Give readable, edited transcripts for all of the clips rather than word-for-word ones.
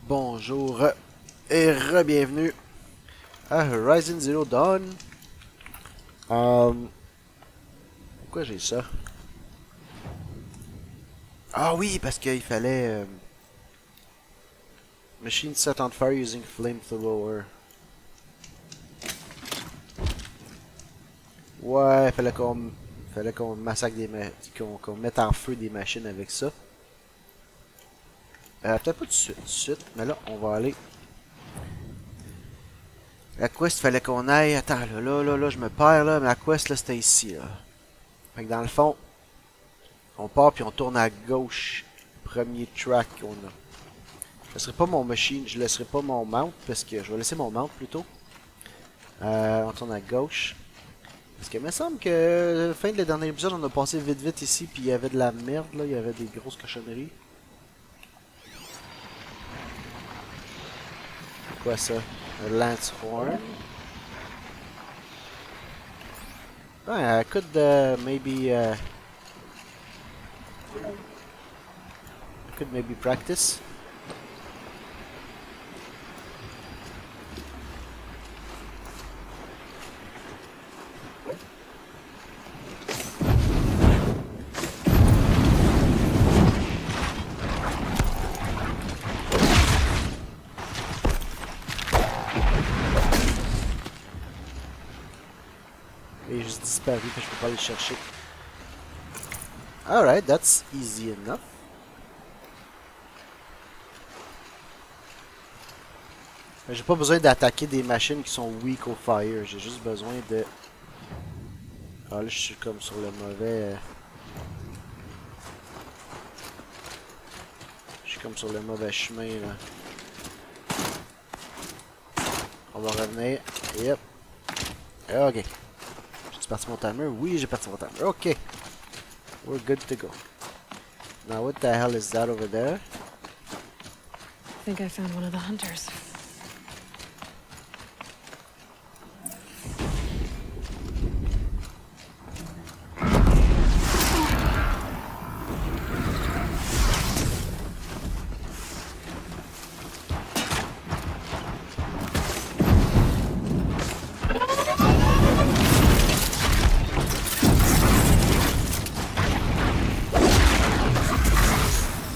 Bonjour et re-bienvenue à Horizon Zero Dawn. Pourquoi j'ai ça? Ah oui, parce qu'il fallait... Machine set on fire using flamethrower. Ouais, fallait qu'on massacre qu'on mette en feu des machines avec ça. Peut-être pas tout de suite, mais là, on va aller. La quest, fallait qu'on aille. Attends, là, je me perds là, mais la quest, là, c'était ici, là. Fait que dans le fond, on part puis on tourne à gauche. Premier track qu'on a. Je laisserai pas mon machine, je laisserai pas mon mount, parce que je vais laisser mon mount plutôt. On tourne à gauche. Parce que il me semble que fin de la dernière épisode, on a passé vite ici, puis il y avait de la merde, là, il y avait des grosses cochonneries. Quoi ça? Un lance horn. I could maybe practice. Il est juste disparu, puis je peux pas aller le chercher. Alright, that's easy enough. J'ai pas besoin d'attaquer des machines qui sont weak au fire. J'ai juste besoin de... Ah là, je suis comme sur le mauvais... Je suis comme sur le mauvais chemin, là. On va revenir. Yep. Ok. J'ai parti mon timer? Oui, j'ai parti mon timer. Ok. We're good to go. Now what the hell is that over there? I think I found one of the hunters.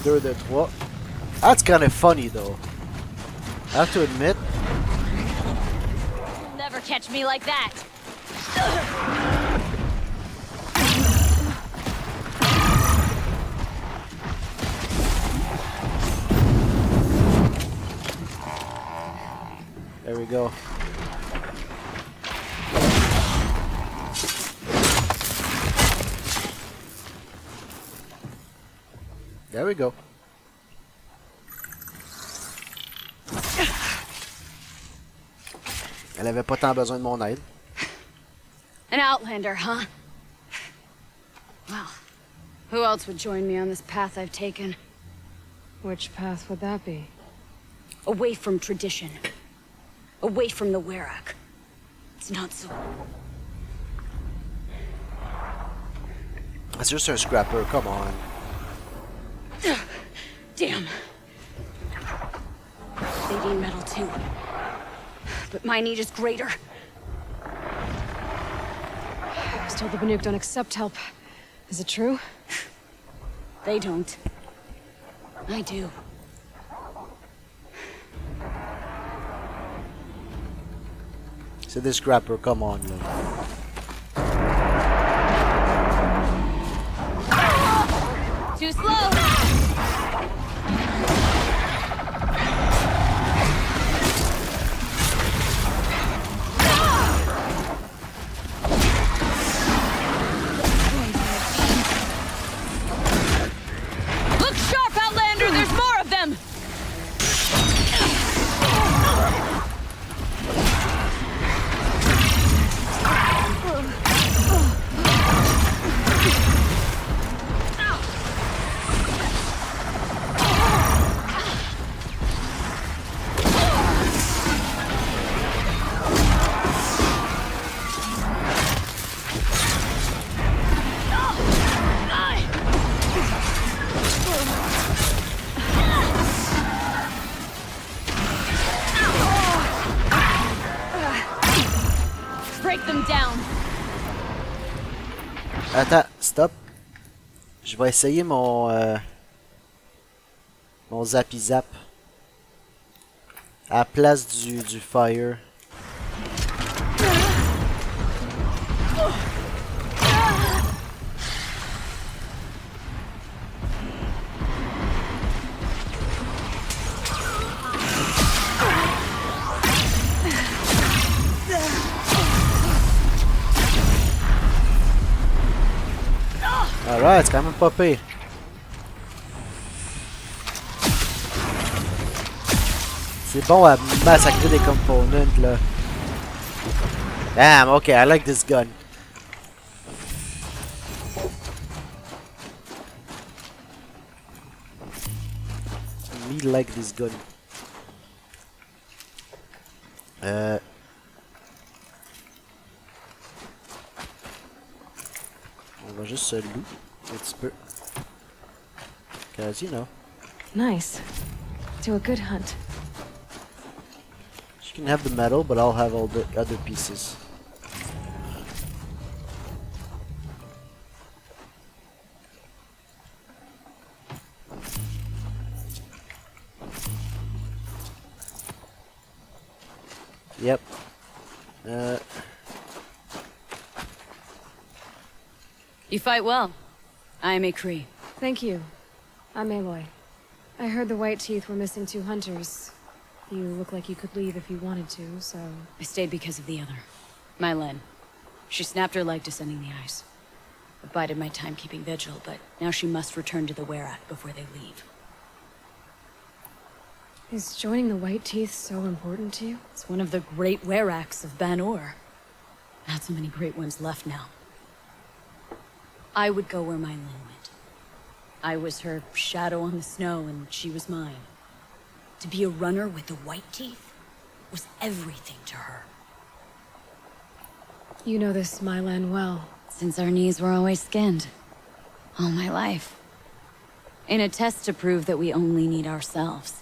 Deux de trois. That's kind of funny though. I have to admit. You'll never catch me like that. There we go. There we go. Elle avait pas tant besoin de mon aide. An outlander, huh? Well, who else would join me on this path I've taken? Which path would that be? Away from tradition. Away from the Werak. It's not so... C'est juste un scrapper, come on. Damn. They need metal too. But my need is greater. I was told the Banuk don't accept help. Is it true? They don't. I do. C'est des scrapper, come on là. Too slow! Look sharp, Outlander! There's more of them! break them down. Attends, stop. Je vais essayer mon zappy zap. À la place du fire. Alright, c'est quand même pas pire. C'est bon à massacrer des components là. Damn, okay, I like this gun. Me like this gun. On va juste se loot un petit peu. Cause you know. Nice. Do a good hunt. You can have the metal, but I'll have all the other pieces. Yep. You fight well. I am a recrue. Thank you. I'm Aloy. I heard the White Teeth were missing 2 hunters. You look like you could leave if you wanted to, so... I stayed because of the other. Mylen. She snapped her leg descending the ice. I bided my time keeping vigil, but now she must return to the Werak before they leave. Is joining the White Teeth so important to you? It's one of the great Weraks of Ban-Or. Not so many great ones left now. I would go where Mylen went. I was her shadow on the snow, and she was mine. To be a runner with the White Teeth was everything to her. You know this Mylan well. Since our knees were always skinned. All my life. In a test to prove that we only need ourselves.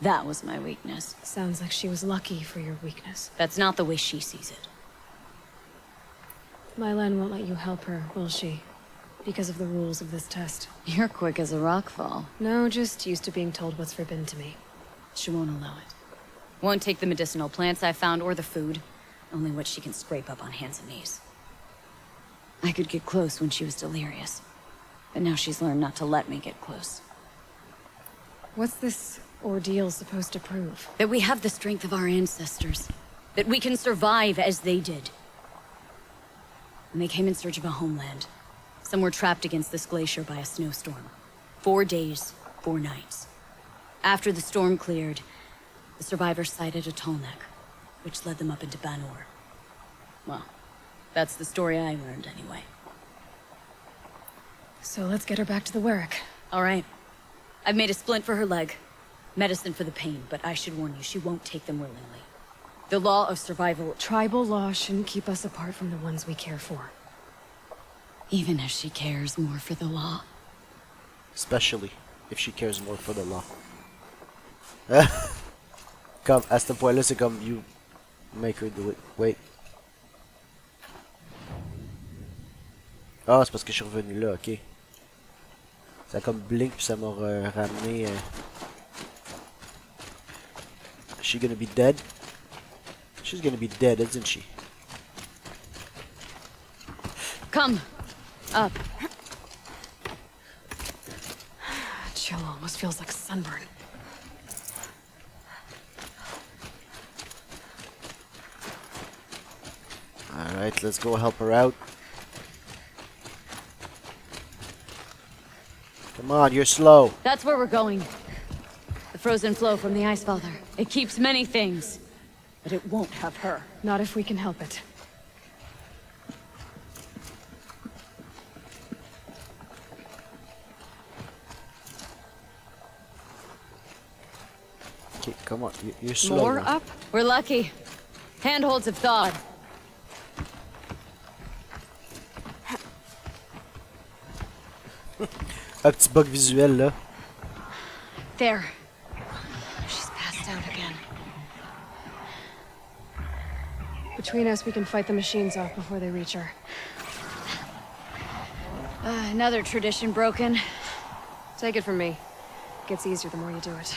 That was my weakness. Sounds like she was lucky for your weakness. That's not the way she sees it. Mylan won't let you help her, will she? Because of the rules of this test. You're quick as a rockfall. No, just used to being told what's forbidden to me. She won't allow it. Won't take the medicinal plants I found or the food. Only what she can scrape up on hands and knees. I could get close when she was delirious. But now she's learned not to let me get close. What's this ordeal supposed to prove? That we have the strength of our ancestors. That we can survive as they did. And they came in search of a homeland. Some were trapped against this glacier by a snowstorm. 4 days, 4 nights. After the storm cleared, the survivors sighted a tall neck, which led them up into Ban-Or. Well, that's the story I learned anyway. So let's get her back to the Werak. All right. I've made a splint for her leg. Medicine for the pain, but I should warn you, she won't take them willingly. The law of survival... Tribal law shouldn't keep us apart from the ones we care for. Even if she cares more for the law. Especially if she cares more for the law. Comme, à ce point-là, c'est comme you make her do it. Wait. Ah, c'est parce que je suis revenu là, ok. Ça a comme blink puis ça m'a ramené. Is she gonna be dead? She's gonna be dead, isn't she? Come. Up. Chill almost feels like sunburn. Alright, let's go help her out. Come on, you're slow. That's where we're going. The frozen flow from the Ice Father. It keeps many things, but it won't have her. Not if we can help it. Okay, come on, you're slow. More now. up? We're lucky. Handholds have thawed. Un petit bug visuel là. There. She's passed out again. Between us, we can fight the machines off before they reach her. Another tradition broken. Take it from me. It gets easier the more you do it.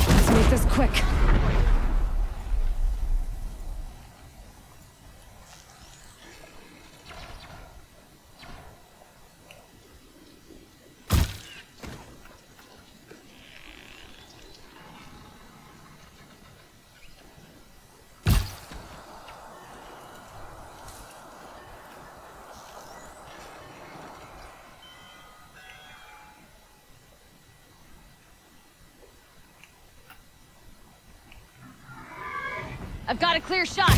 Let's make this quick. I've got a clear shot.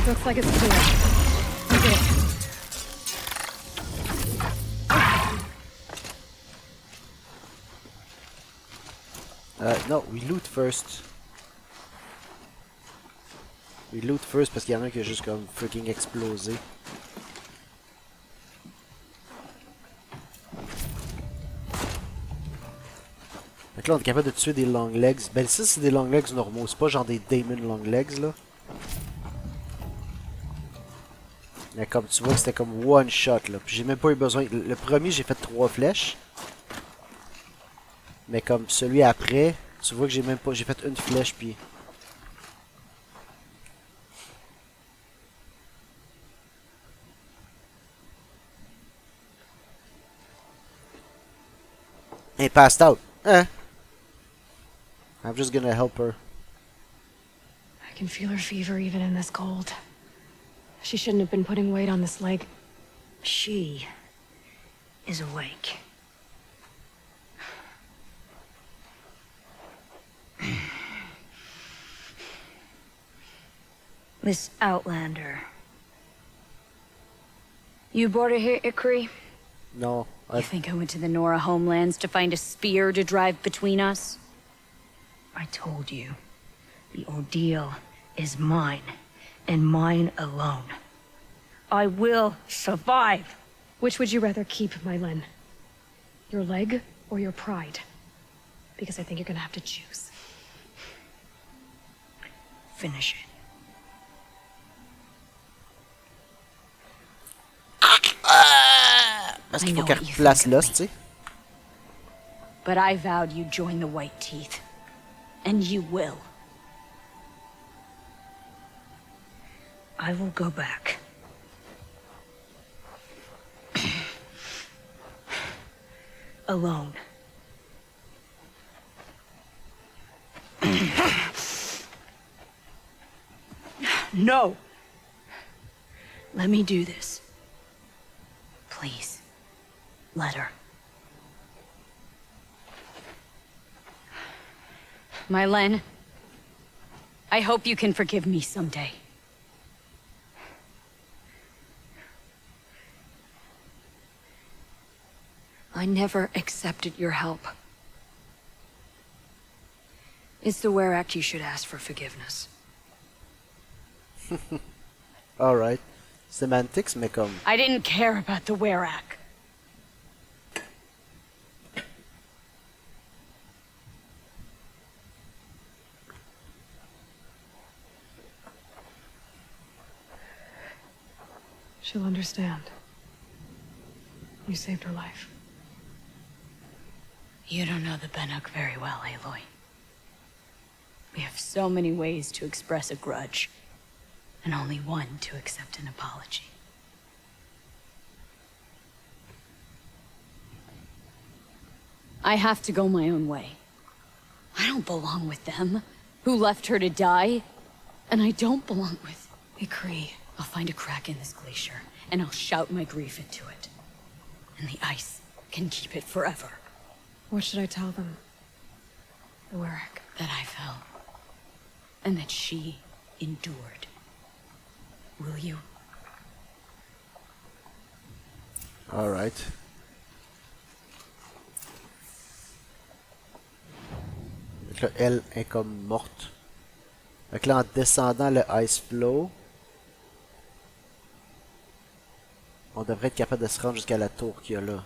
Looks like it's clear. You did it. Non, we loot first. We loot first parce qu'il y en a un qui a juste comme freaking explosé. Fait que là, on est capable de tuer des long legs. Ben, ça, c'est des long legs normaux. C'est pas genre des Demon long legs, là. Mais comme tu vois, c'était comme one shot, là. Puis j'ai même pas eu besoin. Le premier, j'ai fait 3 flèches. Mais comme celui après, tu vois que j'ai même pas. J'ai fait une flèche, puis. Hey, passed out. Eh. I'm just gonna help her. I can feel her fever even in this cold. She shouldn't have been putting weight on this leg. She is awake. Miss Outlander. You brought her here, Ikri? No, You think I went to the Nora homelands to find a spear to drive between us? I told you. The ordeal is mine, and mine alone. I will survive. Which would you rather keep, Mylen? Your leg or your pride? Because I think you're gonna have to choose. Finish it. Parce I qu'il know faut qu'elle what you replace think of l'os, me. tu sais. But I vowed you'd join the White Teeth. And you will. I will go back. Alone. No! Let me do this. Please. Let her. Mylen, I hope you can forgive me someday. I never accepted your help. It's the Were Act you should ask for forgiveness. Alright. Semantics, mais comme. I didn't care about the Were-Act. She'll understand. You saved her life. You don't know the Benuk very well, Aloy. We have so many ways to express a grudge, and only one to accept an apology. I have to go my own way. I don't belong with them, who left her to die. And I don't belong with Ikri. I'll find a crack in this glacier, and I'll shout my grief into it. And the ice can keep it forever. What should I tell them? The Warwick. That I fell. And that she endured. Will you? Alright. Donc là, elle est comme morte. Donc là, en descendant le ice flow, on devrait être capable de se rendre jusqu'à la tour qu'il y a là.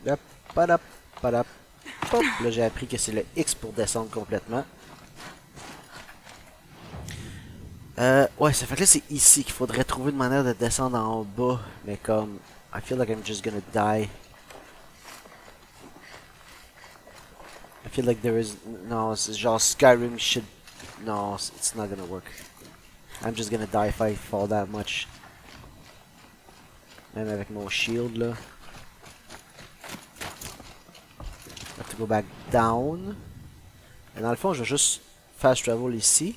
Hop, padap, padap, hop. Là, j'ai appris que c'est le X pour descendre complètement. Ouais, ça fait que là, c'est ici qu'il faudrait trouver une manière de descendre en bas. Mais comme, I feel like I'm just gonna die. I feel like there is... No, c'est genre Skyrim should... No, it's not gonna work. I'm just gonna die if I fall that much. Même avec mon shield, là. I have to go back down. Et dans le fond, je vais juste fast travel ici.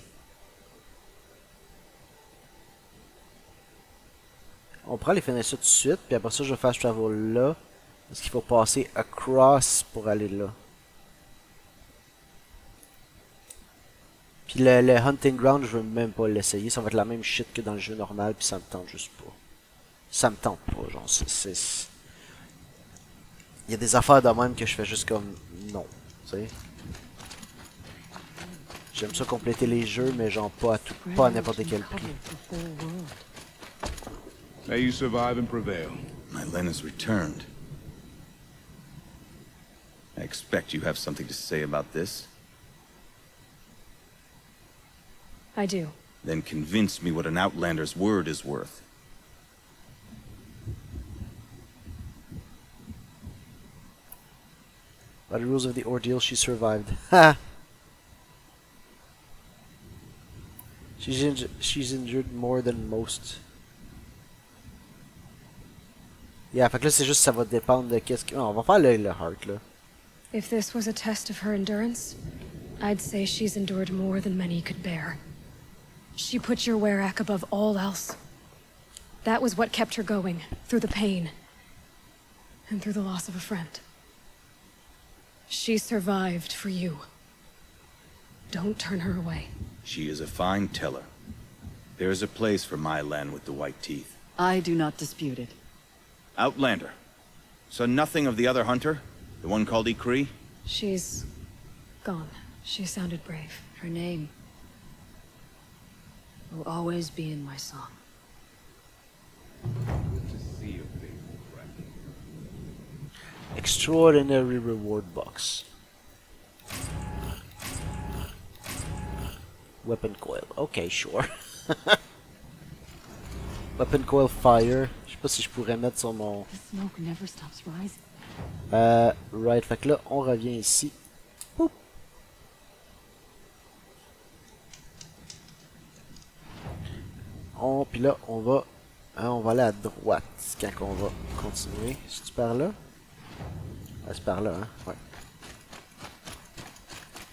On pourrait aller finir ça tout de suite, puis après ça, je vais fast travel là. Parce qu'il faut passer across pour aller là. Puis le hunting ground, je veux même pas l'essayer. Ça va être la même shit que dans le jeu normal, puis ça me tente juste pas. Ça me tente pas, genre, c'est... Il y a des affaires de même que je fais juste comme... Non, tu sais. J'aime ça compléter les jeux, mais genre pas à tout, pas à n'importe quel prix. May you survive and prevail. My Len has returned. I expect you have something to say about this. I do. Then convince me what an outlander's word is worth. By the rules of the ordeal, she survived. Ha! She's injured more than most. Yeah, fait que là, c'est juste ça va dépendre de qu'est-ce que... Oh, on va faire le heart, là. If this was a test of her endurance, I'd say she's endured more than many could bear. She put your Werak above all else. That was what kept her going, through the pain. And through the loss of a friend. She survived for you. Don't turn her away. She is a fine teller. There is a place for my Len with the white teeth. I do not dispute it. Outlander. So nothing of the other hunter? The one called Ecree? She's gone. She sounded brave. Her name will always be in my song. Good to see your faithful friend. Extraordinary reward box. Weapon coil. Okay, sure. Weapon coil fire. Je sais pas si je pourrais mettre sur mon... The smoke never stops rising. Right, fait que là, on revient ici. Poup. Puis là, on va aller à droite quand on va continuer. C'est-tu par là? Ah, c'est par là, hein? Ouais.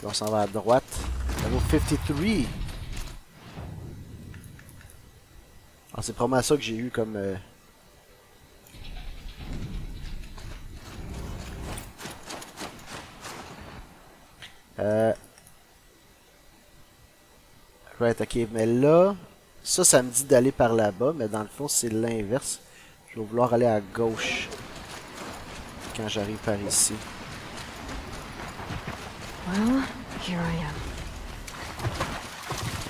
Là, on s'en va à droite. Level 53! Ah, c'est probablement ça que j'ai eu comme... Right, ok, mais là, ça me dit d'aller par là-bas, mais dans le fond, c'est l'inverse. Je vais vouloir aller à gauche quand j'arrive par ici. Well, here I am.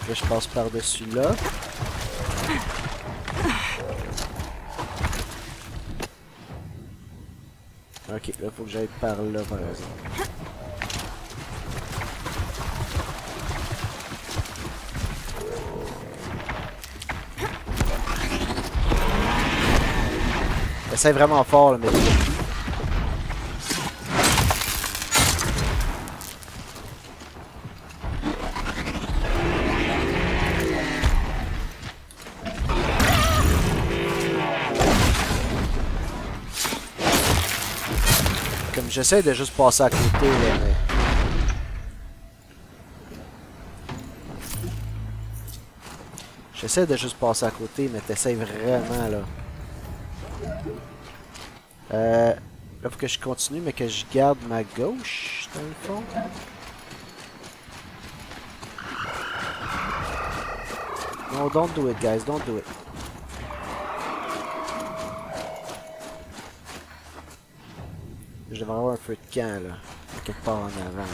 Là, je passe par-dessus là. Ok, là, faut que j'aille par là, par exemple. Essaye vraiment fort, là, mais... Comme j'essaie de juste passer à côté, là, mais... J'essaie de juste passer à côté, mais t'essayes vraiment, là. Là, faut que je continue, mais que je garde ma gauche, dans le fond. No, don't do it, guys. Don't do it. Je devrais avoir un feu de camp, là. Quelque part en avant, là.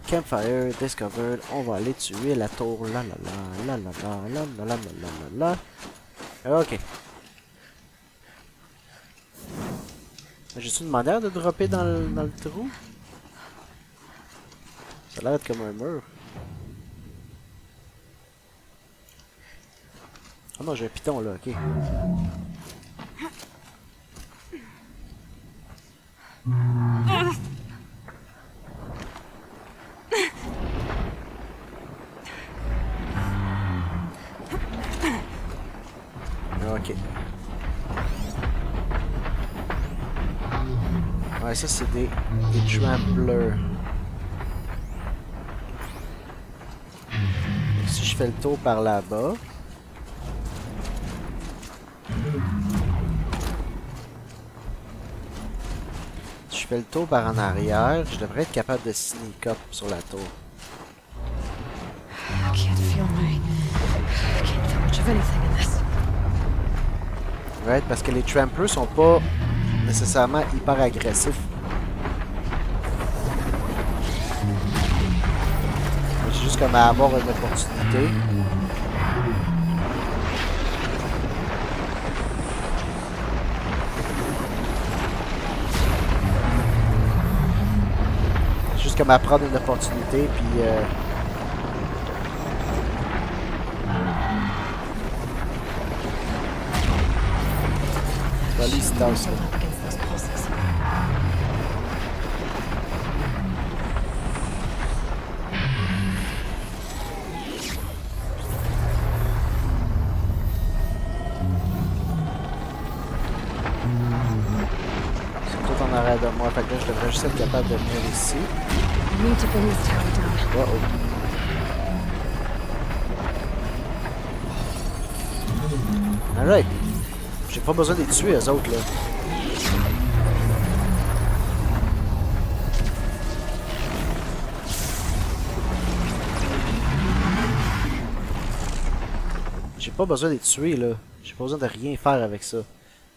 Campfire discovered. On va aller tuer la tour. La la la la la la la la la la la. Ok. J'ai-tu une manière de dropper dans le trou? Ça a l'air d'être comme un mur. Ah non, j'ai un piton là, ok. Ok. Ouais, ça c'est des tramplers. Si je fais le tour par là-bas. Si je fais le tour par en arrière, je devrais être capable de sneak up sur la tour. I can't feel much of anything in this. Ouais, parce que les tramplers sont pas nécessairement hyper agressifs. C'est juste comme à avoir une opportunité. C'est juste comme à prendre une opportunité, puis... Voilà, il se tasse, là. En arrière de moi, fait que là je devrais juste être capable de venir ici. Oh oh. Alright. J'ai pas besoin de les tuer, eux autres là. J'ai pas besoin de les tuer là. J'ai pas besoin de rien faire avec ça.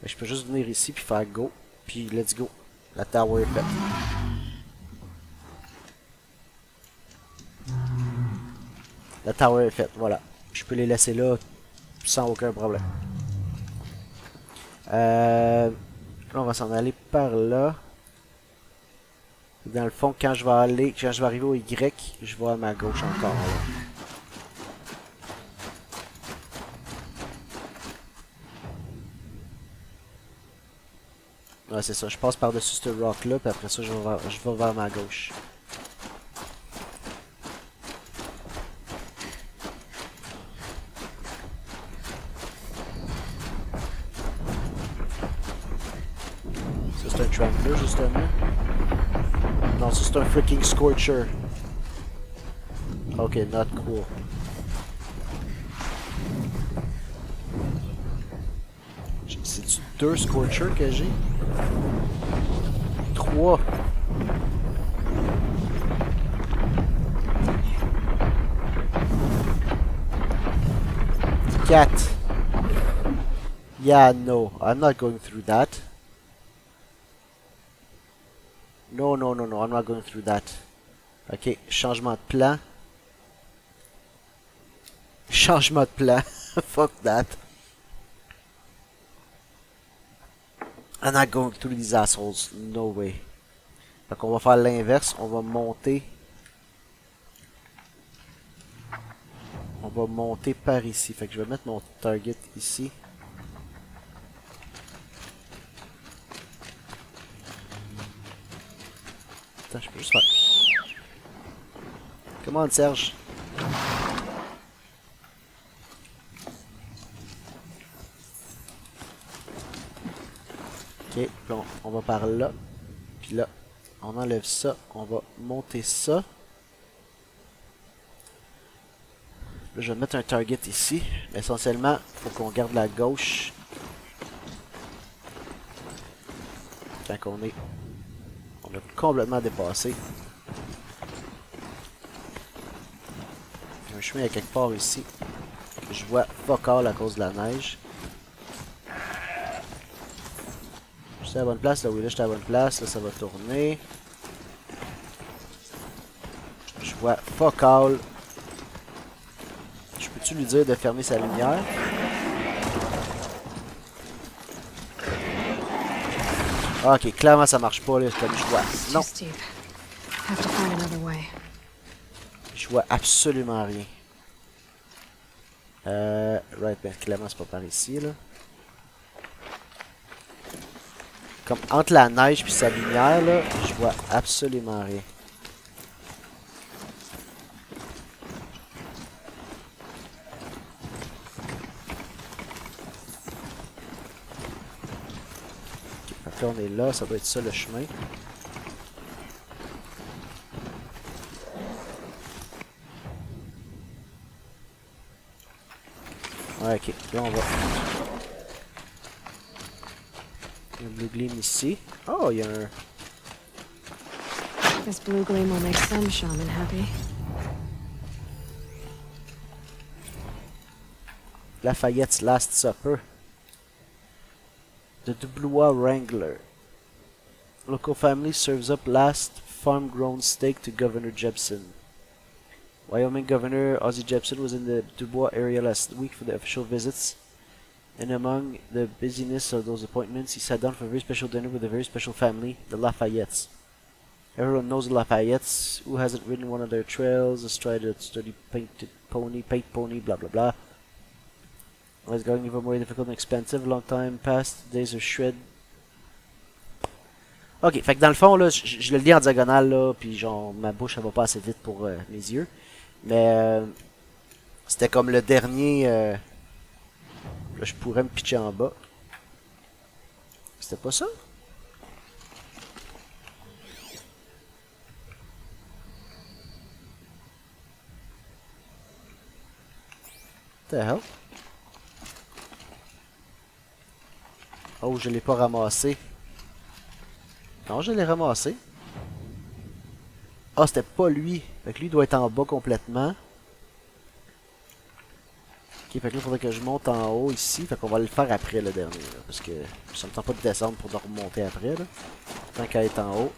Mais je peux juste venir ici puis faire go. Puis let's go. La tower est faite. La tower est faite, voilà. Je peux les laisser là sans aucun problème. Là, on va s'en aller par là. Dans le fond, quand je vais arriver au Y, je vais à ma gauche encore. Là. Ouais, c'est ça. Je passe par-dessus ce rock-là, puis après ça, je vais vers ma gauche. Ça, c'est un trampler, justement. Non, ça, c'est un freaking scorcher. Ok, not cool. C'est-tu 2 scorchers que j'ai? 3. Cat. Yeah, no. I'm not going through that. No, no, no, no. I'm not going through that. Ok, changement de plan. Changement de plan. Fuck that. I'm not going through these assholes. No way. Donc on va faire l'inverse. On va monter. On va monter par ici. Fait que je vais mettre mon target ici. Attends, je peux juste faire. Come on, Serge. Ok. puis on va par là. Puis là, on enlève ça. On va monter ça. Là, je vais mettre un target ici. Mais essentiellement, il faut qu'on garde la gauche. Quand on a complètement dépassé. Il y a un chemin à quelque part ici. Je vois fuck all à cause de la neige. J'étais à la bonne place, là oui, là j'étais à la bonne place, là ça va tourner. Je vois fuck all. Je peux-tu lui dire de fermer sa lumière? Ah, ok, clairement ça marche pas là, comme je vois. Non. Je vois absolument rien. Right, ben clairement c'est pas par ici là. Comme entre la neige puis sa lumière là, je vois absolument rien. Ok, donc là on est là, ça doit être ça le chemin. Ouais, ok, là on va. Il y a un blue gleam ici. Oh, il y a un. This blue gleam will make some shaman happy. Lafayette's Last Supper. The Dubois Wrangler. Local family serves up last farm-grown steak to Governor Jepson. Wyoming Governor Ozzie Jepson was in the Dubois area last week for the official visits. And among the busyness of those appointments, he sat down for a very special dinner with a very special family, the Lafayettes. Everyone knows the Lafayettes. Who hasn't ridden one of their trails, astride a sturdy paint pony, blah blah blah. It's going even more difficult and expensive. Long time past, days are shred. Ok, fait que dans le fond, là, je le lis en diagonale, là, puis genre, ma bouche, elle va pas assez vite pour mes yeux. Mais c'était comme le dernier. Là, je pourrais me pitcher en bas. C'était pas ça? What the hell? Oh, je l'ai pas ramassé. Non, je l'ai ramassé. Ah, c'était pas lui. Fait que lui doit être en bas complètement. Ok, fait que là, il faudrait que je monte en haut ici. Fait qu'on va le faire après le dernier. Là, parce que ça me tente pas de descendre pour de remonter après. Là. Tant qu'à être en haut.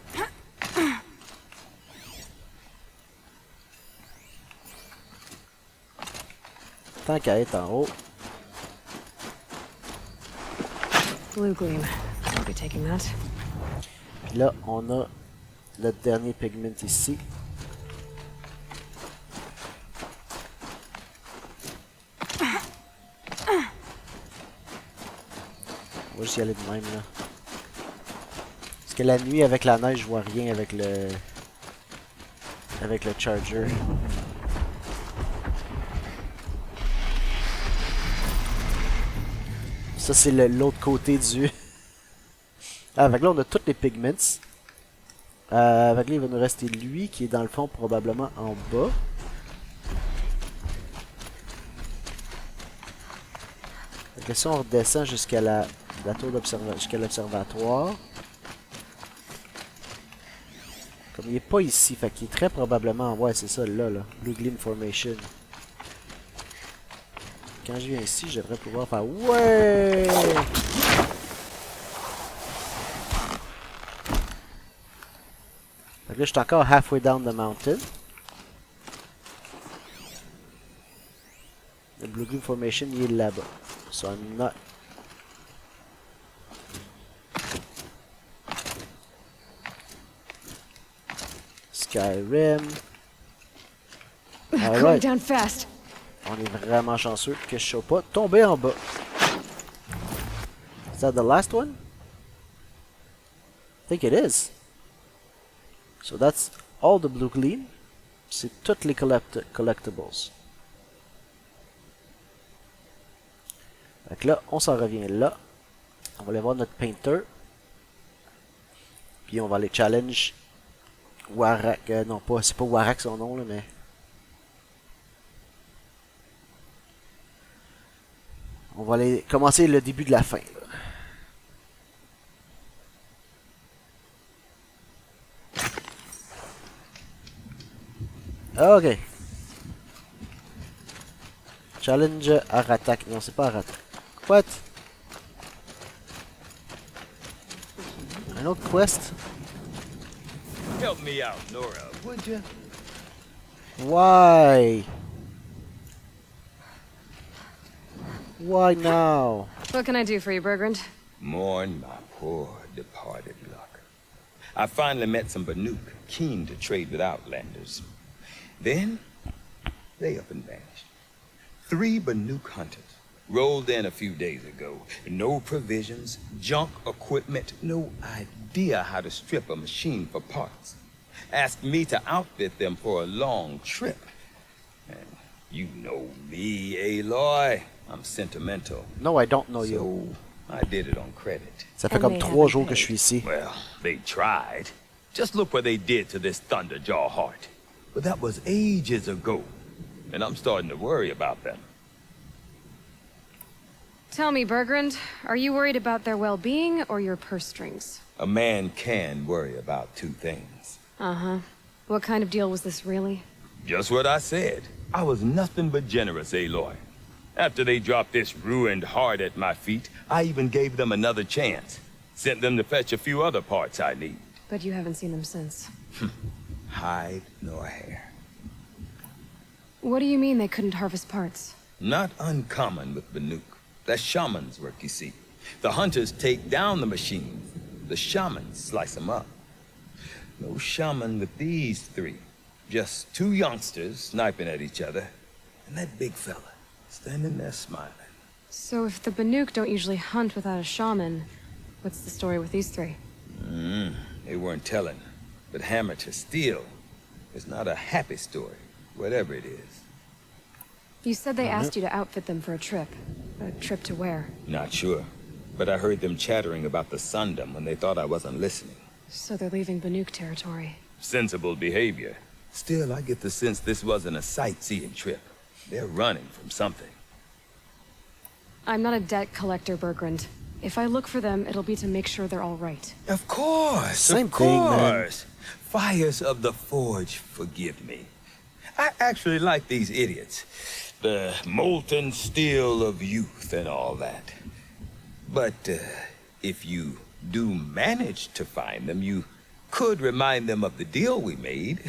Tant qu'à être en haut. Blue gleam. I'll be taking that. Puis là, on a le dernier pigment ici. On va juste y aller de même là. Parce que la nuit avec la neige, je vois rien avec le charger. Ça c'est l'autre côté du. Ah, avec là on a tous les pigments. Avec là il va nous rester lui qui est dans le fond probablement en bas. Fait que si on redescend jusqu'à la tour d'observation, jusqu'à l'observatoire. Comme il est pas ici, fait qu'il est très probablement, ouais c'est ça là, Blue Gleam Formation. Quand je viens ici, je devrais pouvoir faire ouais. Fait que là, je suis encore halfway down the mountain. Le Blue Gleam Formation, il est là-bas. So I'm not. Skyrim. Going down fast. On est vraiment chanceux que je ne sois pas tombé en bas. Is that the last one? I think it is. So that's all the blue gleam. C'est toutes les collectibles. Donc là, on s'en revient là. On va aller voir notre painter. Puis on va aller challenge Warak. Non, pas, c'est pas Warak son nom, là, mais. On va aller commencer le début de la fin. Là. Ok. Challenge Aratak. Non, c'est pas Aratak. What? Un autre quest? Help me out, Nora, would you? Why? Why now? What can I do for you, Bergrand? Mourn my poor departed luck. I finally met some Banuk, keen to trade with Outlanders. Then, they up and vanished. 3 Banuk hunters rolled in a few days ago. No provisions, junk equipment, no idea how to strip a machine for parts. Asked me to outfit them for a long trip. And you know me, Aloy. I'm sentimental. No, I don't know you. So, I did it on credit. Ça fait comme 3 jours que je suis ici. Well, they tried. Just look what they did to this Thunderjaw heart. But that was ages ago. And I'm starting to worry about them. Tell me, Bergrand, are you worried about their well-being or your purse strings? A man can worry about 2 things. Uh-huh. What kind of deal was this, really? Just what I said. I was nothing but generous, Aloy. After they dropped this ruined heart at my feet, I even gave them another chance. Sent them to fetch a few other parts I need. But you haven't seen them since. Hide nor hair. What do you mean they couldn't harvest parts? Not uncommon with Banuk. That's shaman's work, you see. The hunters take down the machines. The shamans slice them up. No shaman with these 3. Just 2 youngsters sniping at each other. And that big fella standing there smiling. So if the Banuk don't usually hunt without a shaman, what's the story with these 3? They weren't telling. But hammer to steel is not a happy story, whatever it is. You said they asked you to outfit them for a trip. A trip to where? Not sure. But I heard them chattering about the Sundom when they thought I wasn't listening. So they're leaving Banuk territory. Sensible behavior. Still, I get the sense this wasn't a sightseeing trip. They're running from something. I'm not a debt collector, Bergrand. If I look for them, it'll be to make sure they're all right. Of course, Same of thing, man. course. Fires of the Forge, forgive me. I actually like these idiots. The molten steel of youth and all that. But if you do manage to find them, you could remind them of the deal we made.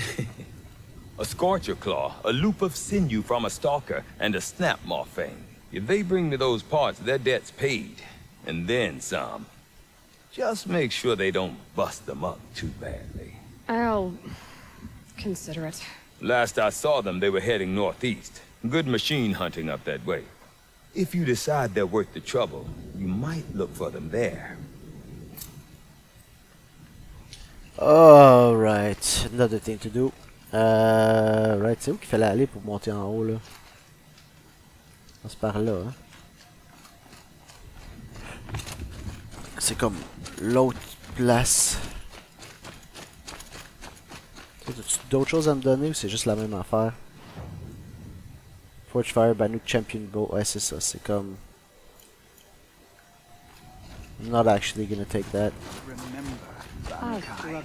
A scorcher claw, a loop of sinew from a stalker, and a snap moth fang. If they bring me those parts, their debt's paid. And then some. Just make sure they don't bust them up too badly. I'll consider it. Last I saw them, they were heading northeast. Good machine hunting up that way. If you decide they're worth the trouble, you might look for them there. Alright, another thing to do. Right, c'est où qu'il fallait aller pour monter en haut là? C'est par là, hein? C'est comme l'autre place. As-tu d'autres choses à me donner ou c'est juste la même affaire? Forge Fire, Banuk Champion Bow. Ouais, c'est ça, c'est comme. I'm not actually gonna take that. Remember, Bankai,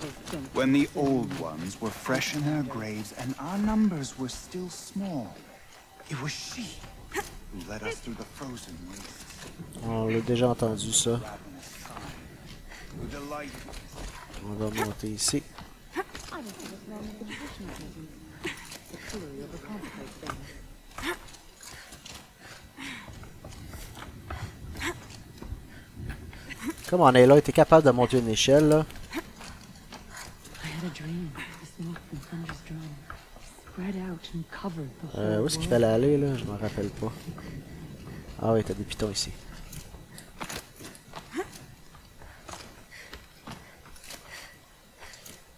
when the old ones were fresh in their graves and our numbers were still small. It was she who led us through the frozen wastes. On l'a déjà entendu ça. With the light. On va monter ici. Comme on est là, t'es capable de monter une échelle là. Où est-ce qu'il fallait aller là? Je m'en rappelle pas. Ah oui, t'as des pitons ici.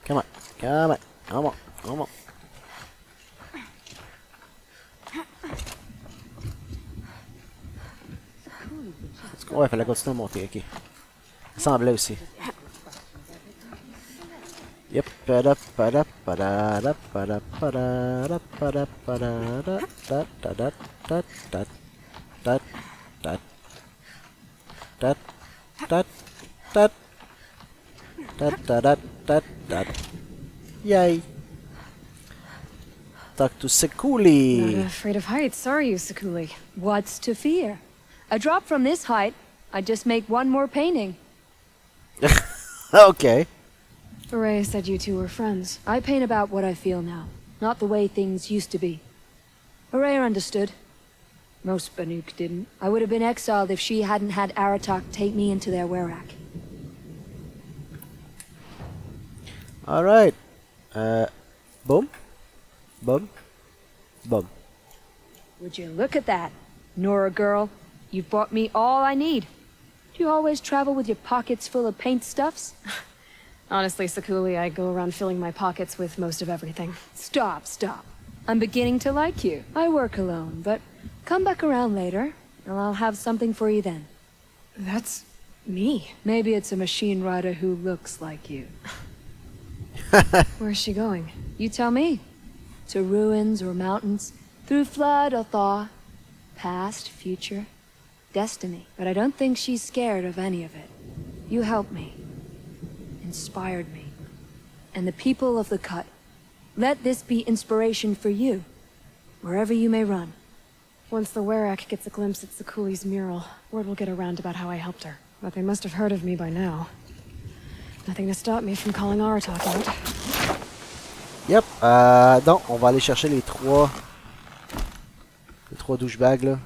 Come on, come on, come on, come on. Ouais, il fallait continuer à monter, ok. Ça semblait aussi. Yay! Talk to Sekuli. Not afraid of heights, are you, Sekuli? What's to fear? A drop from this height, I'd just make one more painting. Okay. Araya said you two were friends. I paint about what I feel now, not the way things used to be. Araya understood. Most Banuk didn't. I would have been exiled if she hadn't had Aratak take me into their werak. Alright. Boom. Boom. Boom. Would you look at that? Nora girl, you've bought me all I need. Do you always travel with your pockets full of paint stuffs? Honestly, Sekuli, I go around filling my pockets with most of everything. Stop. I'm beginning to like you. I work alone, but come back around later, and I'll have something for you then. That's me. Maybe it's a machine rider who looks like you. Where's she going? You tell me. To ruins or mountains, through flood or thaw, past, future, destiny. But I don't think she's scared of any of it. You helped me, inspired me, and the people of the Cut. Let this be inspiration for you, wherever you may run. Once the werak gets a glimpse at Sekuli's mural, word will get around about how I helped her. But they must have heard of me by now. Nothing to stop me from calling Aratak out. Yep. Donc, on va aller chercher les trois douchebags là.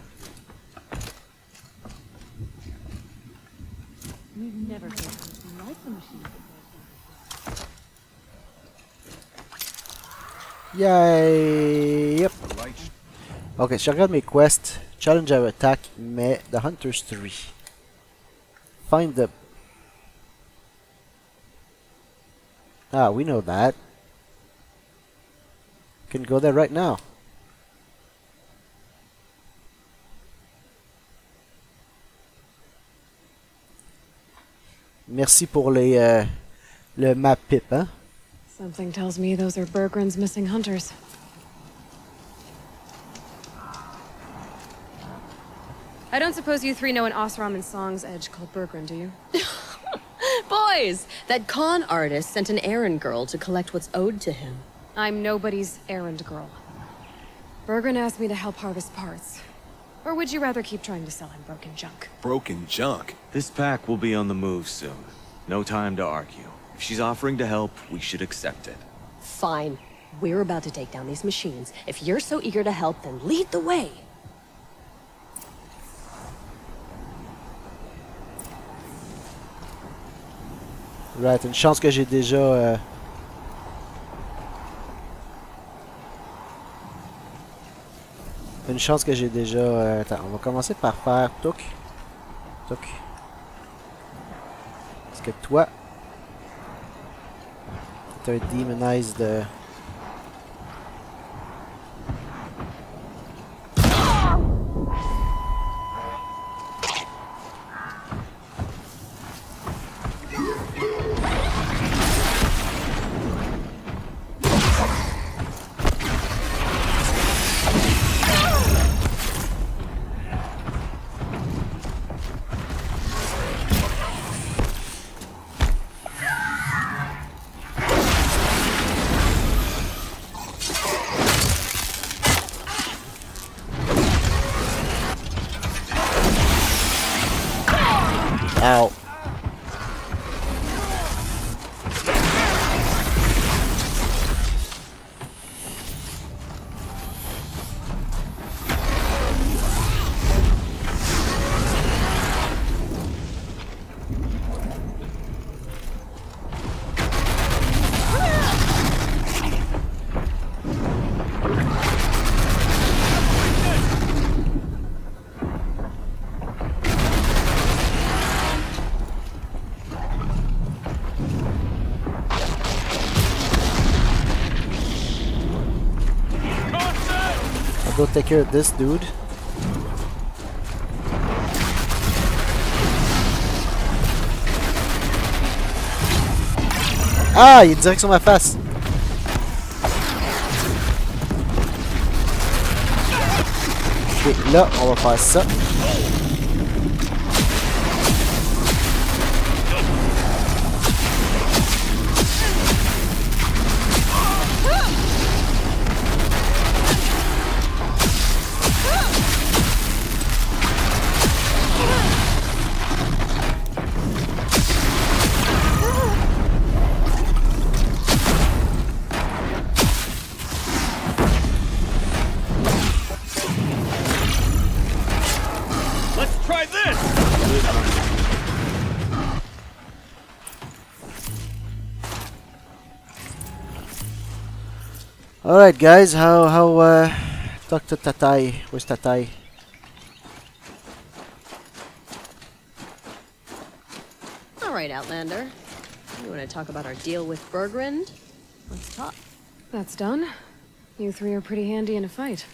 Yay! Yep. Ok, si je regarde mes quests, challenge our attack, mais The Hunter's 3. Find the... Ah, we know that. Can go there right now. Merci pour les le map pip, hein? Something tells me those are Bergren's missing hunters. I don't suppose you three know an Osram and Song's edge called Bergren, do you? Boys, that con artist sent an errand girl to collect what's owed to him. I'm nobody's errand girl. Bergren asked me to help harvest parts. Or would you rather keep trying to sell him broken junk? Broken junk? This pack will be on the move soon. No time to argue. If she's offering to help, we should accept it. Fine. We're about to take down these machines. If you're so eager to help, then lead the way. Right, une chance que j'ai déjà... Une chance que j'ai déjà... Attends, on va commencer par faire... Toc. Toc. Parce que toi... T'es un demonized... Ow. I'll go take care of this dude. Ah, il est direct sur ma face. Ok, là, on va faire ça. Alright guys, talk to Tatai. Where's Tatai? Alright, Outlander. You want to talk about our deal with Bergrund? Let's talk. That's done. You three are pretty handy in a fight.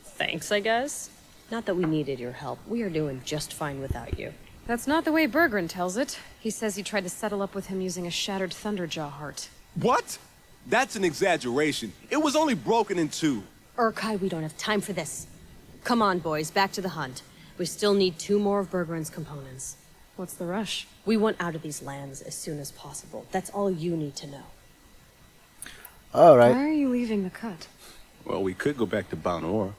Thanks, I guess. Not that we needed your help. We are doing just fine without you. That's not the way Bergrund tells it. He says you tried to settle up with him using a shattered Thunderjaw heart. What? That's an exaggeration. It was only broken in two. Urkai, we don't have time for this. Come on, boys, back to the hunt. We still need 2 more of Bergrund's components. What's the rush? We want out of these lands as soon as possible. That's all you need to know. Alright. Why are you leaving the cut? Well, we could go back to Ban-Or.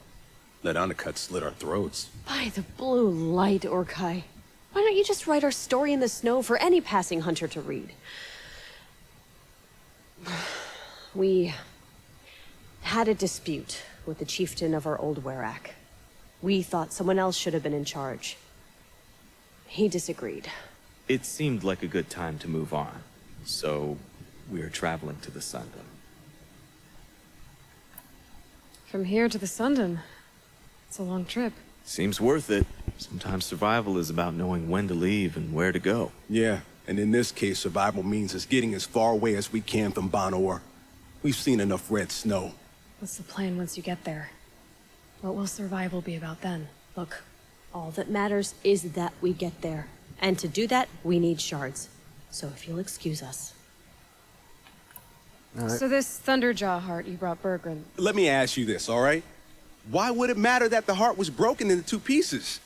Let Undercut slit our throats. By the blue light, Urkai. Why don't you just write our story in the snow for any passing hunter to read? We had a dispute with the chieftain of our old Werak. We thought someone else should have been in charge. He disagreed. It seemed like a good time to move on, so we're traveling to the Sundom. From here to the Sundom. It's a long trip. Seems worth it. Sometimes survival is about knowing when to leave and where to go. Yeah, and in this case, survival means us getting as far away as we can from Ban-Or. We've seen enough red snow. What's the plan once you get there? What will survival be about then? Look, all that matters is that we get there. And to do that, we need shards. So if you'll excuse us. All right. So this Thunderjaw heart you brought Bergrund. Let me ask you this, all right? Why would it matter that the heart was broken into 2 pieces?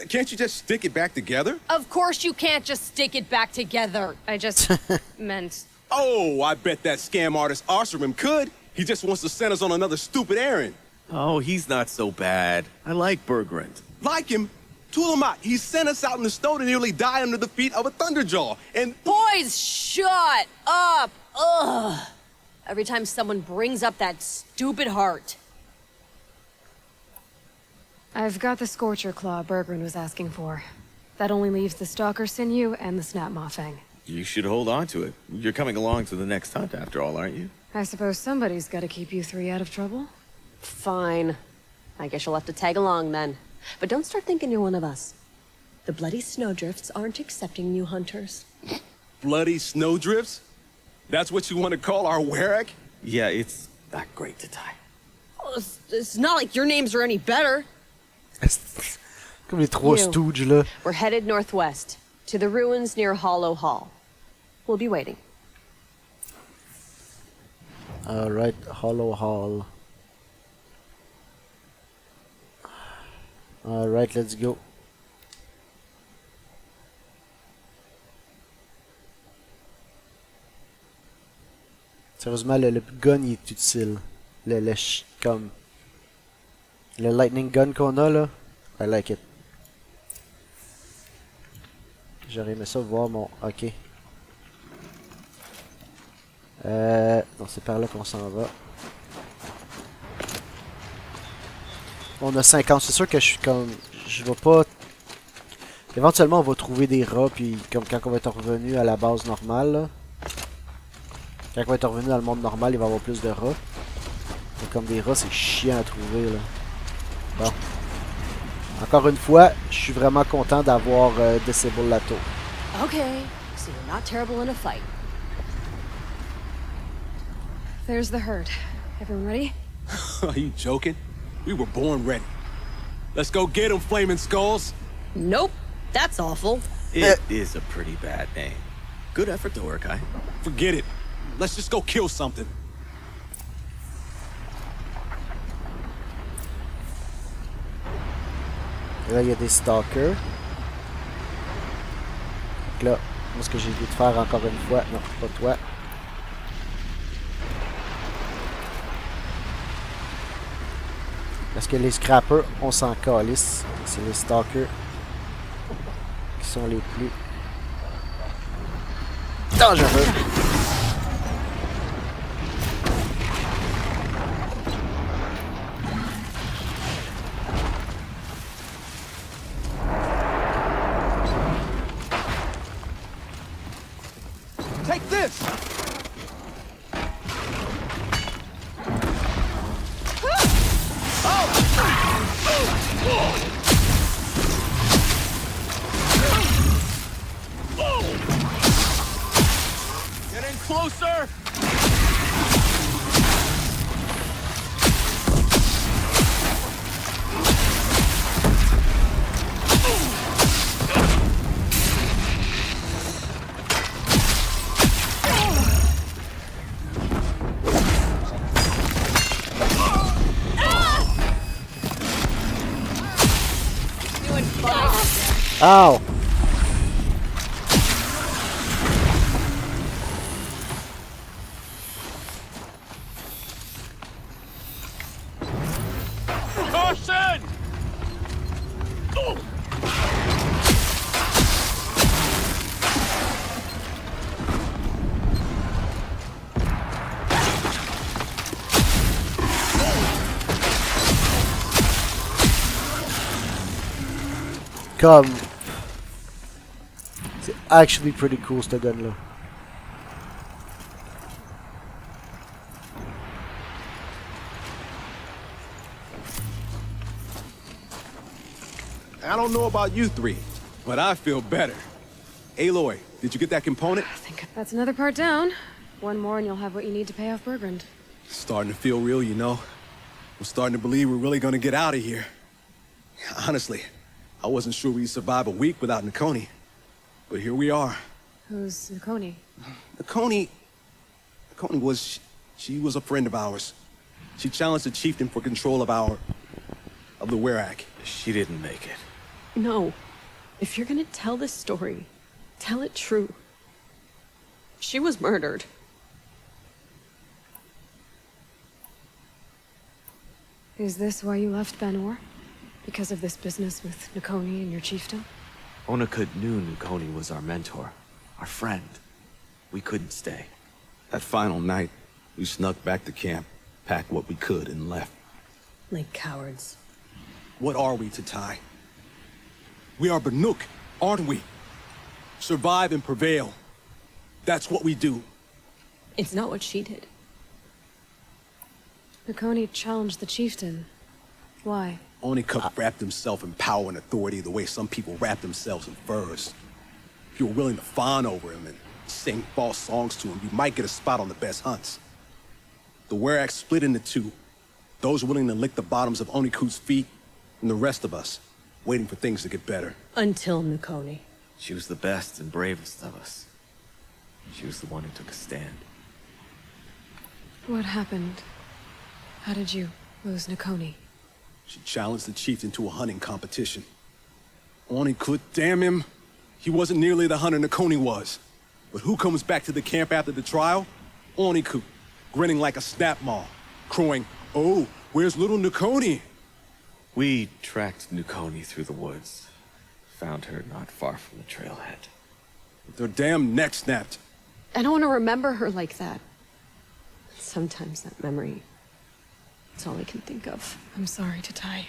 Can't you just stick it back together? Of course you can't just stick it back together. I just meant... Oh, I bet that scam artist Arsarim could. He just wants to send us on another stupid errand. Oh, he's not so bad. I like Bergrund. Like him? Tulamat, he sent us out in the snow to nearly die under the feet of a Thunderjaw. And... Boys, shut up! Ugh! Every time someone brings up that stupid heart. I've got the Scorcher Claw Bergrund was asking for. That only leaves the Stalker Sinew and the Snapmaw Fang. You should hold on to it. You're coming along to the next hunt after all, aren't you? I suppose somebody's got to keep you 3 out of trouble. Fine. I guess you'll have to tag along then. But don't start thinking you're one of us. The Bloody Snowdrifts aren't accepting new hunters. Bloody snowdrifts? That's what you want to call our Werak? Yeah, it's not great to tie. Oh, it's not like your names are any better. Comme les 3 You. stooges là. We're headed northwest, to the ruins near Hollow Hall. We'll be waiting. Alright, Hollow Hall. Alright, let's go. Sérieusement, le gun il est utile. Comme le lightning gun qu'on a là, I like it. J'aurais aimé ça voir mon... Ok. Non, c'est par là qu'on s'en va. On a 50, c'est sûr que je suis comme... Je vais pas... Éventuellement, on va trouver des rats, puis comme quand on va être revenu à la base normale, là. Quand on va être revenu dans le monde normal, il va y avoir plus de rats. Mais comme des rats, c'est chiant à trouver, là. Bon. Encore une fois, je suis vraiment content d'avoir Disable la tour. Okay, so you're not terrible in a fight. There's the herd. Everyone ready? Are you joking? We were born ready. Let's go get them, Flaming Skulls. Nope, that's awful. It is a pretty bad name. Good effort though, Urkai. Forget it. Let's just go kill something. Et là, il y a des stalkers. Donc là, moi, ce que j'ai dû te faire encore une fois. Non, pas toi. Parce que les scrappers, on s'en calisse. C'est les stalkers qui sont les plus dangereux. Take this! Getting closer! Ow! Caution! Comme... C'est actually pretty cool, ce gun-là. I don't know about you three, but I feel better. Aloy, did you get that component? I think that's another part down. One more and you'll have what you need to pay off Bergrand. Starting to feel real, you know. I'm starting to believe we're really gonna get out of here. Honestly, I wasn't sure we'd survive a week without Nakoni. But here we are. Who's Nakoni? Nakoni was... she was a friend of ours. She challenged the chieftain for control of the Werak. She didn't make it. No. If you're gonna tell this story, tell it true. She was murdered. Is this why you left Banor? Because of this business with Nakoni and your chieftain? Onakut knew Nakoni was our mentor, our friend. We couldn't stay. That final night, we snuck back to camp, packed what we could, and left. Like cowards. What are we, Tatai? We are Banuk, aren't we? Survive and prevail. That's what we do. It's not what she did. Nakoni challenged the chieftain. Why? Onikup wrapped himself in power and authority the way some people wrap themselves in furs. If you were willing to fawn over him and sing false songs to him, you might get a spot on the best hunts. The Werak split into two. Those willing to lick the bottoms of Oniku's feet, and the rest of us, waiting for things to get better. Until Nakoni. She was the best and bravest of us. She was the one who took a stand. What happened? How did you lose Nakoni? She challenged the chieftain to a hunting competition. Onikut, damn him. He wasn't nearly the hunter Nakoni was. But who comes back to the camp after the trial? Onikut, grinning like a snap maw, crowing, "Oh, where's little Nakoni?" We tracked Nakoni through the woods. Found her not far from the trailhead. With her damn neck snapped. I don't want to remember her like that. Sometimes that memory... it's all I can think of. I'm sorry, Tatai.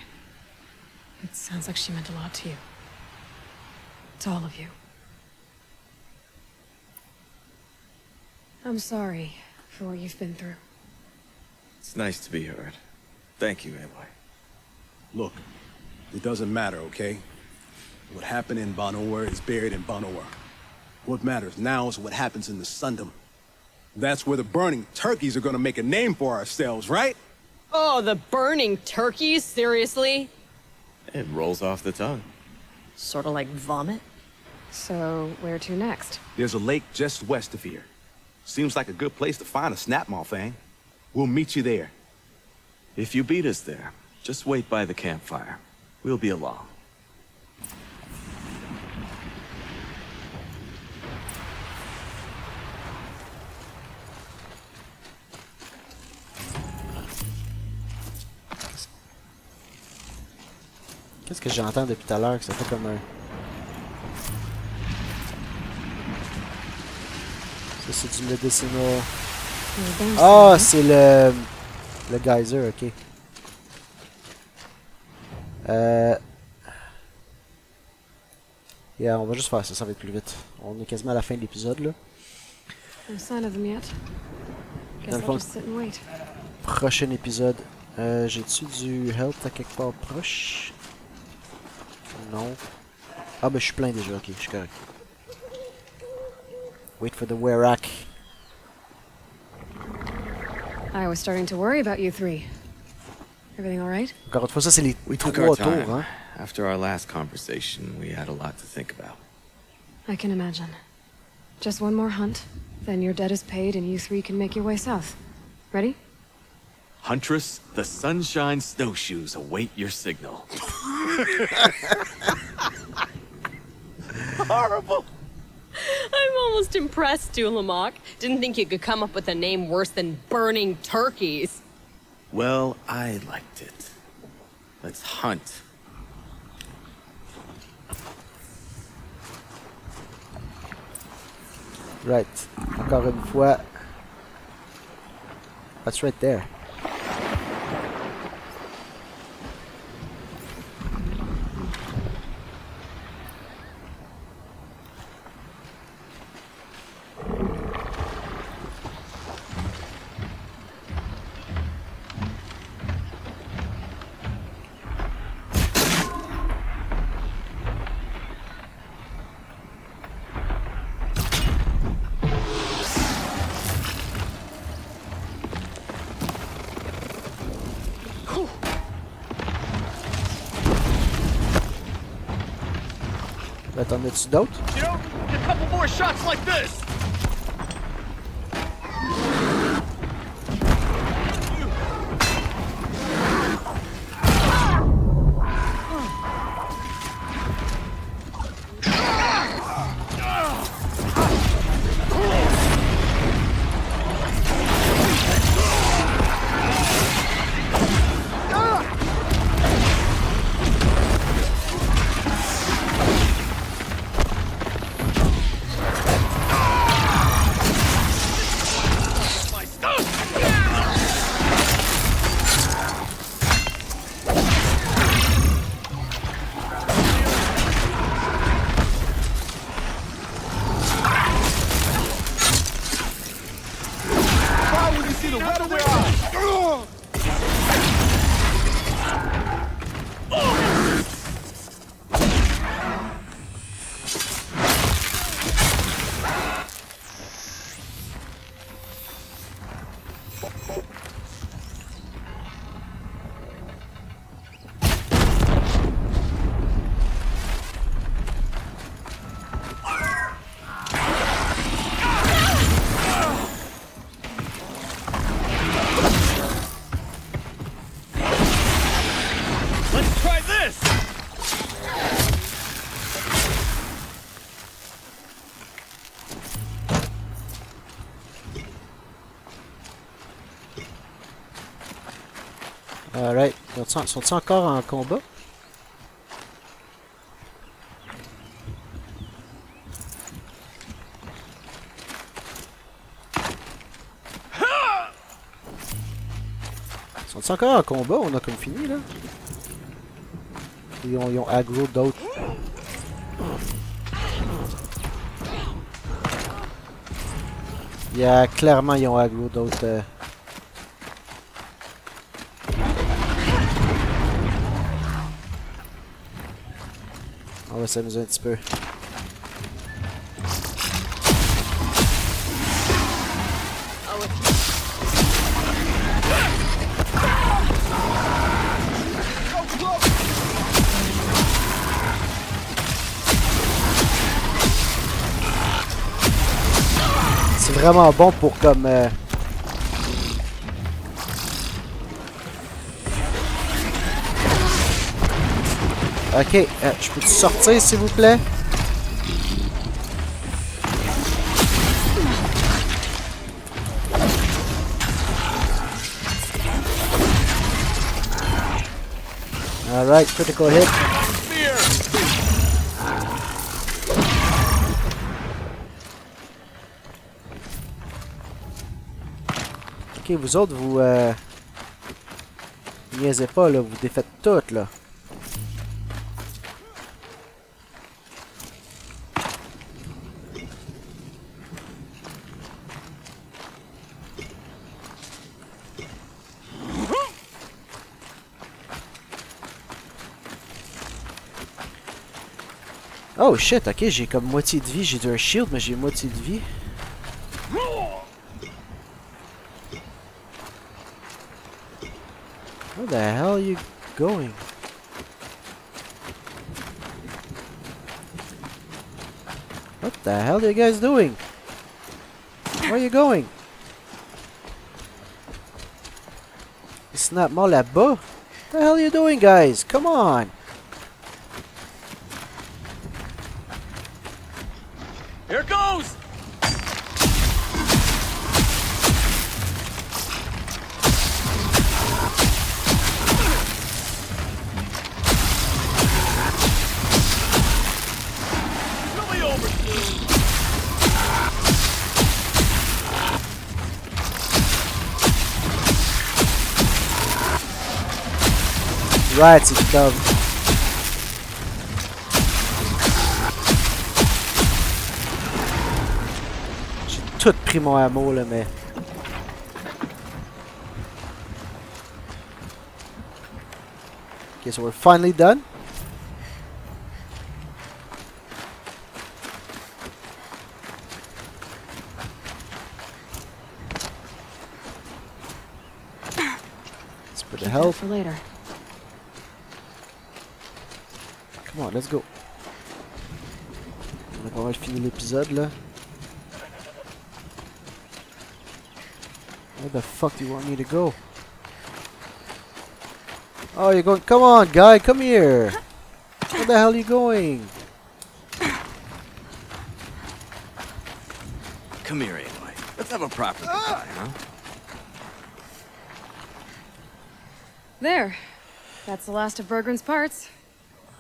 It sounds like she meant a lot to you. To all of you. I'm sorry for what you've been through. It's nice to be heard. Thank you, Aloy. Look, it doesn't matter, okay? What happened in Banor is buried in Banor. What matters now is what happens in the Sundom. That's where the burning turkeys are gonna make a name for ourselves, right? Oh, the burning turkeys? Seriously? It rolls off the tongue. Sort of like vomit? So, where to next? There's a lake just west of here. Seems like a good place to find a snapmaw thing. We'll meet you there. If you beat us there, just wait by the campfire. We'll be along. Qu'est-ce que j'entends depuis tout à l'heure que ça fait comme un... Ça c'est du medicinal. Ah, c'est le geyser, ok. Yeah, on va juste faire ça, ça va être plus vite. On est quasiment à la fin de l'épisode là. No sign of them yet. Guess Dans le I'll fond, just sit and wait. prochain épisode. J'ai-tu du health à quelque part proche? Non. Ah ben je suis plein déjà, ok, je suis correct. Wait for the werak. I was starting to worry about you three. Everything all right? Encore une fois, ça c'est les We took trois our tours, time. hein. After our last conversation, we had a lot to think about. I can imagine. Just one more hunt, then your debt is paid and you three can make your way south. Ready? Huntress, the Sunshine Snowshoes await your signal. Horrible. I'm almost impressed, Dulamok. Didn't think you could come up with a name worse than burning turkeys. Well, I liked it. Let's hunt. Right. Encore une fois. That's right there. T'en as-tu d'autres? You know, a couple more shots like this. Alright. Sont-ils encore en combat? Sont-ils encore en combat? On a comme fini là? Ils ont aggro d'autres. Yeah, clairement ils ont aggro d'autres. On va s'amuser un petit peu. vraiment bon pour comme... Ok, je peux-tu sortir s'il vous plaît? Alright, critical hit. Ok, vous autres, vous niaisez pas là, vous défaites toutes là. Oh shit, ok, j'ai comme moitié de vie, j'ai un shield, mais j'ai moitié de vie. Where the hell are you going? What the hell are you guys doing? Where are you going? It's not more là-bas. What the hell are you doing, guys? Come on! Here goes! It'll be over soon. Right, c'est comme... J'ai tout pris mon ammo là, mais... Okay, so we're finally done. Let's put the health for later. Come on, let's go. On a pas mal fini l'épisode là. Where the fuck do you want me to go? Oh, you're going. Come on, guy, come here. Where the hell are you going? Come here, Aloy. Let's have a proper goodbye, huh? There. That's the last of Bergren's parts.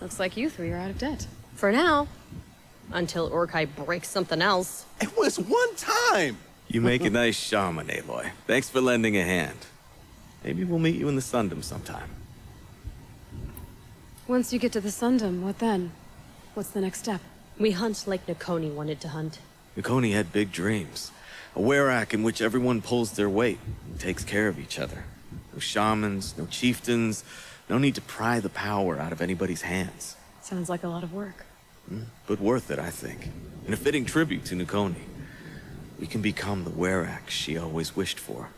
Looks like you three are out of debt. For now. Until Orkai breaks something else. It was one time! You make a nice shaman, Aloy. Thanks for lending a hand. Maybe we'll meet you in the Sundom sometime. Once you get to the Sundom, what then? What's the next step? We hunt like Nakoni wanted to hunt. Nakoni had big dreams. A werak in which everyone pulls their weight and takes care of each other. No shamans, no chieftains, no need to pry the power out of anybody's hands. Sounds like a lot of work. But worth it, I think. And a fitting tribute to Nakoni. We can become the werak she always wished for.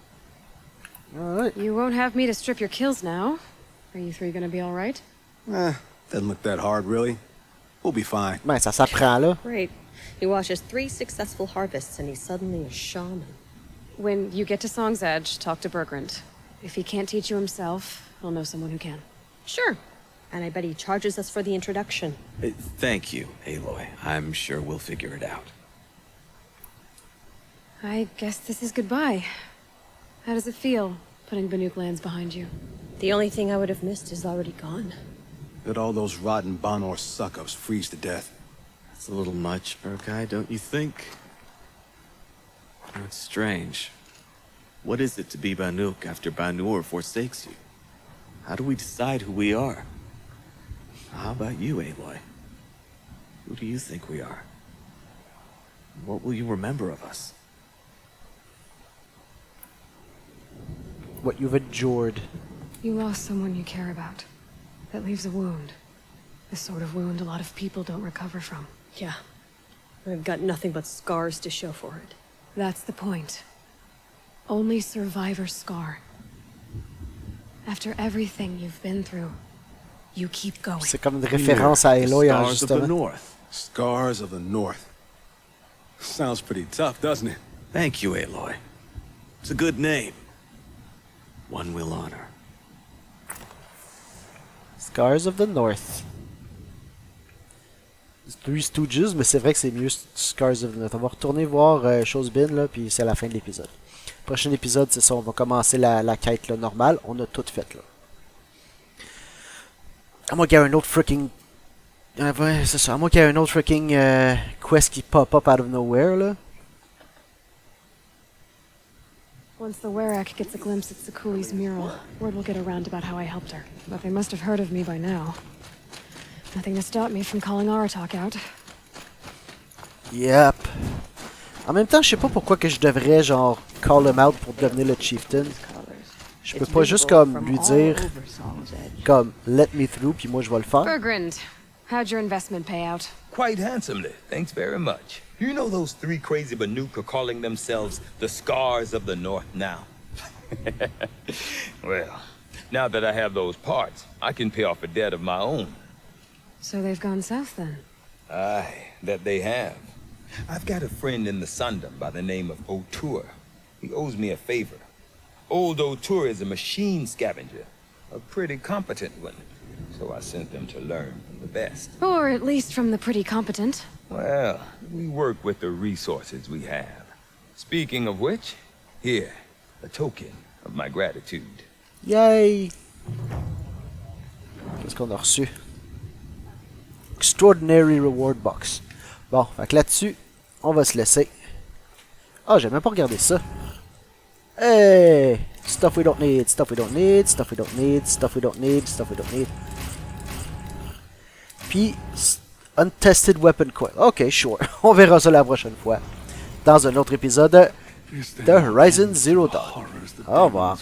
Alright. You won't have me to strip your kills now. Are you three gonna be alright? Doesn't look that hard, really. We'll be fine. Ben, ça s'apprend là. Great. He watches 3 successful harvests and he's suddenly a shaman. When you get to Song's Edge, talk to Bergrand. If he can't teach you himself, he'll know someone who can. Sure. And I bet he charges us for the introduction. Thank you, Aloy. I'm sure we'll figure it out. I guess this is goodbye. How does it feel, putting Banuk lands behind you? The only thing I would have missed is already gone. Let all those rotten Banor suck-ups freeze to death. That's a little much, Urkai, don't you think? It's strange. What is it to be Banuk after Banur forsakes you? How do we decide who we are? How about you, Aloy? Who do you think we are? What will you remember of us? What you've endured. You lost someone you care about. That leaves a wound. The sort of wound a lot of people don't recover from. Yeah. I've got nothing but scars to show for it. That's the point. Only survivor's scar. After everything you've been through, you keep going. C'est comme une référence à Aloy, Scars of the justement. North. Scars of the North. Sounds pretty tough, doesn't it? Thank you, Aloy. It's a good name. One we'll honor. Scars of the North. Three Stooges, mais c'est vrai que c'est mieux Scars of the North. On va retourner voir Chosebin, là, puis c'est la fin de l'épisode. Prochain épisode, c'est ça, on va commencer la quête là, normale. On a tout fait là. À moins qu'il y ait un autre freaking. Ouais, c'est ça. À moins qu'il y ait un autre freaking quest qui pop up out of nowhere là. Once the Werak gets a glimpse at Sakuli's mural, word will get around about how I helped her. But they must have heard of me by now. Nothing to stop me from calling Aratak out. Yep. En même temps, je sais pas pourquoi que je devrais genre call him out pour devenir le chieftain. Je peux pas juste comme lui dire comme let me through puis moi je vais le faire. Bergrand, how'd your investment pay out? Quite handsomely, thanks very much. You know those three crazy Banuk are calling themselves the Scars of the North now? Well, now that I have those parts, I can pay off a debt of my own. So they've gone south then? Aye, that they have. I've got a friend in the Sundom by the name of O'Toole. He owes me a favor. Old O'Toole is a machine scavenger, a pretty competent one. So I sent them to learn from the best. Or at least from the pretty competent. Well, we work with the resources we have. Speaking of which, here, a token of my gratitude. Yay! Qu'est-ce qu'on a reçu? Extraordinary Reward Box. Bon, fait que là-dessus, on va se laisser. Ah, j'ai même pas regardé ça. Hey! Stuff we don't need, stuff we don't need, stuff we don't need, stuff we don't need, stuff we don't need. Puis, Untested Weapon Coil. Ok, sure. On verra ça la prochaine fois. Dans un autre épisode de Horizon Zero Dawn. Au revoir.